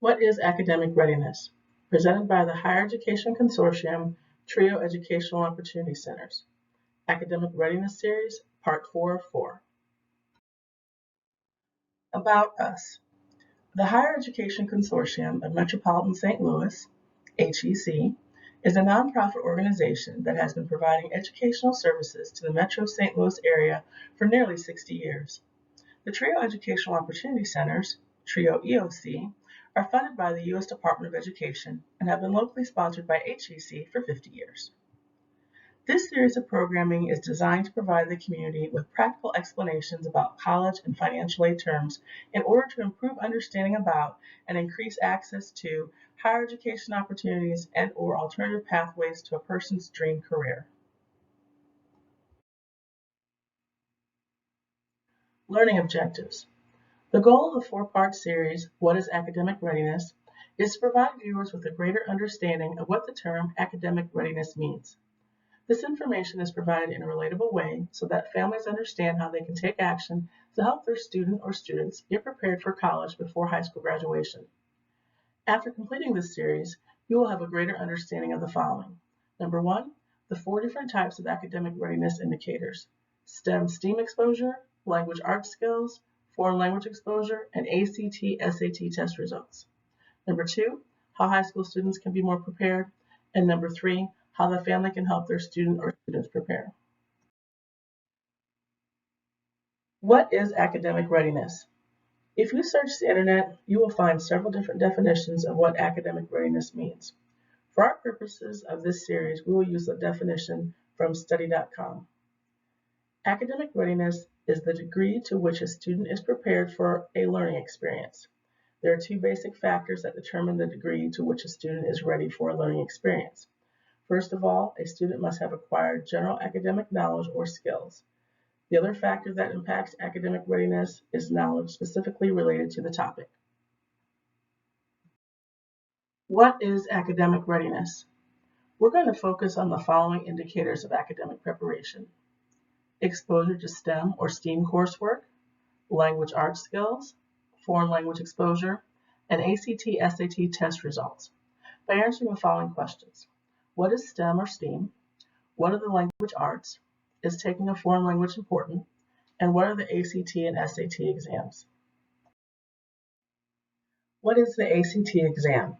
What is academic readiness? Presented by the Higher Education Consortium, TRIO Educational Opportunity Centers. Academic Readiness Series, Part 4 of 4. About us. The Higher Education Consortium of Metropolitan St. Louis, HEC, is a nonprofit organization that has been providing educational services to the Metro St. Louis area for nearly 60 years. The TRIO Educational Opportunity Centers, TRIO EOC, are funded by the U.S. Department of Education and have been locally sponsored by HEC for 50 years. This series of programming is designed to provide the community with practical explanations about college and financial aid terms in order to improve understanding about and increase access to higher education opportunities and/or alternative pathways to a person's dream career. Learning objectives. The goal of the four-part series, What is Academic Readiness?, is to provide viewers with a greater understanding of what the term academic readiness means. This information is provided in a relatable way so that families understand how they can take action to help their student or students get prepared for college before high school graduation. After completing this series, you will have a greater understanding of the following. Number 1, the 4 different types of academic readiness indicators: STEM/STEAM exposure, language arts skills, foreign language exposure, and ACT/SAT test results. Number 2, how high school students can be more prepared. And number 3, how the family can help their student or students prepare. What is academic readiness? If you search the internet, you will find several different definitions of what academic readiness means. For our purposes of this series, we will use the definition from study.com. Academic readiness is the degree to which a student is prepared for a learning experience. There are 2 basic factors that determine the degree to which a student is ready for a learning experience. First of all, a student must have acquired general academic knowledge or skills. The other factor that impacts academic readiness is knowledge specifically related to the topic. What is academic readiness? We're going to focus on the following indicators of academic preparation: exposure to STEM or STEAM coursework, language arts skills, foreign language exposure, and ACT/SAT test results by answering the following questions. What is STEM or STEAM? What are the language arts? Is taking a foreign language important? And what are the ACT and SAT exams? What is the ACT exam?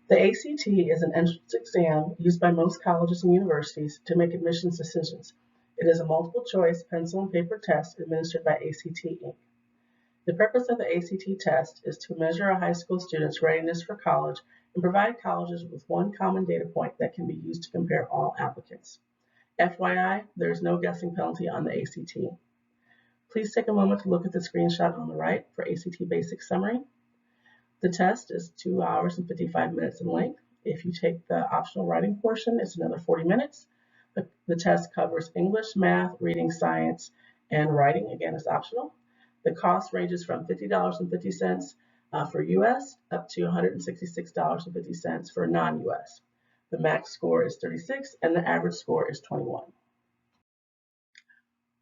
The ACT is an entrance exam used by most colleges and universities to make admissions decisions. It is a multiple choice pencil and paper test administered by ACT Inc. The purpose of the ACT test is to measure a high school student's readiness for college and provide colleges with one common data point that can be used to compare all applicants. FYI, there is no guessing penalty on the ACT. Please take a moment to look at the screenshot on the right for ACT Basic Summary. The test is 2 hours and 55 minutes in length. If you take the optional writing portion, it's another 40 minutes. The test covers English, math, reading, science, and writing. Again, it's optional. The cost ranges from $50.50 for US up to $166.50 for non-US. The max score is 36 and the average score is 21.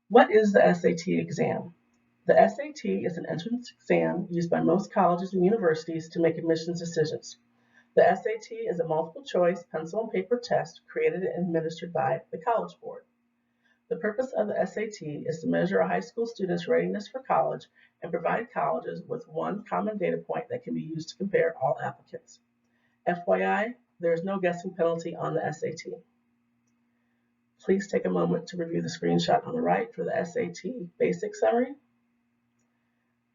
What is the SAT exam? The SAT is an entrance exam used by most colleges and universities to make admissions decisions. The SAT is a multiple choice pencil and paper test created and administered by the College Board. The purpose of the SAT is to measure a high school student's readiness for college and provide colleges with one common data point that can be used to compare all applicants. FYI, there is no guessing penalty on the SAT. Please take a moment to review the screenshot on the right for the SAT Basic Summary.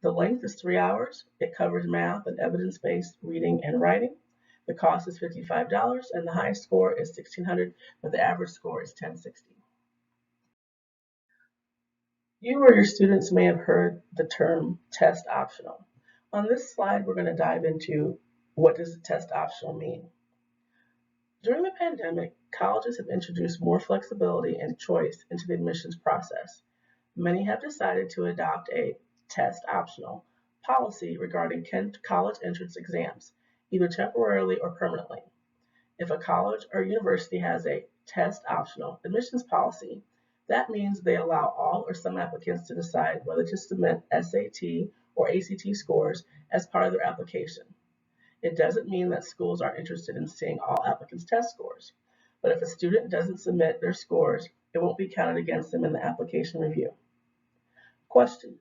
The length is 3 hours. It covers math and evidence-based reading and writing. The cost is $55 and the highest score is 1,600, but the average score is 1060. You or your students may have heard the term test optional. On this slide, we're going to dive into what does test optional mean. During the pandemic, colleges have introduced more flexibility and choice into the admissions process. Many have decided to adopt a test optional policy regarding college entrance exams, either temporarily or permanently. If a college or university has a test optional admissions policy, that means they allow all or some applicants to decide whether to submit SAT or ACT scores as part of their application. It doesn't mean that schools aren't interested in seeing all applicants' test scores, but if a student doesn't submit their scores, it won't be counted against them in the application review. Question: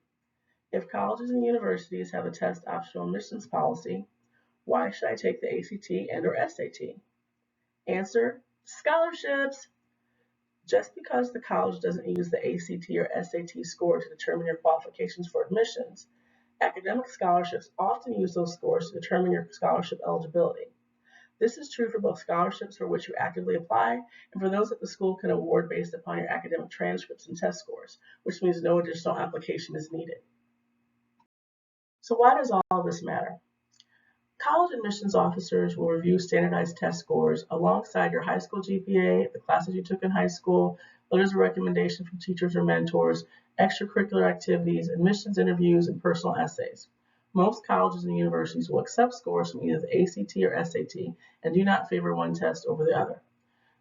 if colleges and universities have a test optional admissions policy, why should I take the ACT and/or SAT? Answer: scholarships. Just because the college doesn't use the ACT or SAT score to determine your qualifications for admissions, academic scholarships often use those scores to determine your scholarship eligibility. This is true for both scholarships for which you actively apply and for those that the school can award based upon your academic transcripts and test scores, which means no additional application is needed. So why does all this matter? College admissions officers will review standardized test scores alongside your high school GPA, the classes you took in high school, letters of recommendation from teachers or mentors, extracurricular activities, admissions interviews, and personal essays. Most colleges and universities will accept scores from either the ACT or SAT and do not favor one test over the other.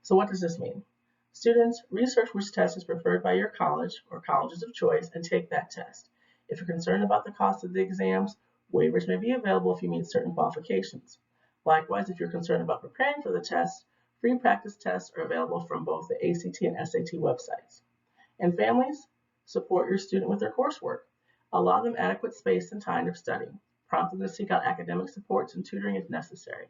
So what does this mean? Students, research which test is preferred by your college or colleges of choice and take that test. If you're concerned about the cost of the exams, waivers may be available if you meet certain qualifications. Likewise, if you're concerned about preparing for the test, free practice tests are available from both the ACT and SAT websites. And families, support your student with their coursework. Allow them adequate space and time to study. Prompt them to seek out academic supports and tutoring if necessary.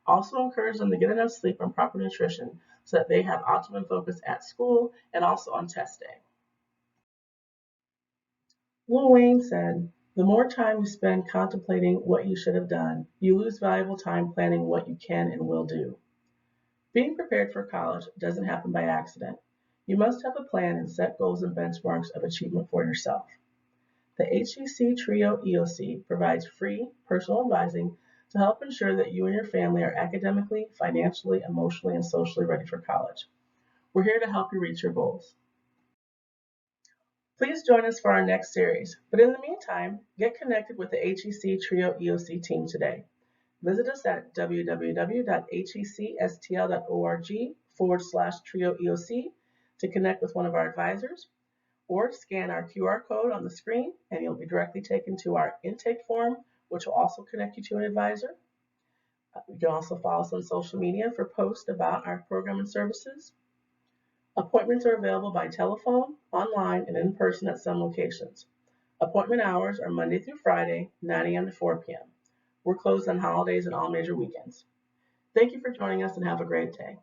Also encourage them to get enough sleep and proper nutrition so that they have optimum focus at school and also on test day. Lil Wayne said, "The more time you spend contemplating what you should have done, you lose valuable time planning what you can and will do." Being prepared for college doesn't happen by accident. You must have a plan and set goals and benchmarks of achievement for yourself. The HEC TRIO EOC provides free personal advising to help ensure that you and your family are academically, financially, emotionally, and socially ready for college. We're here to help you reach your goals. Please join us for our next series, but in the meantime, get connected with the HEC TRIO EOC team today. Visit us at www.hecstl.org/TRIO EOC to connect with one of our advisors, or scan our QR code on the screen and you'll be directly taken to our intake form, which will also connect you to an advisor. You can also follow us on social media for posts about our program and services. Appointments are available by telephone, online, and in person at some locations. Appointment hours are Monday through Friday, 9 a.m. to 4 p.m. We're closed on holidays and all major weekends. Thank you for joining us and have a great day.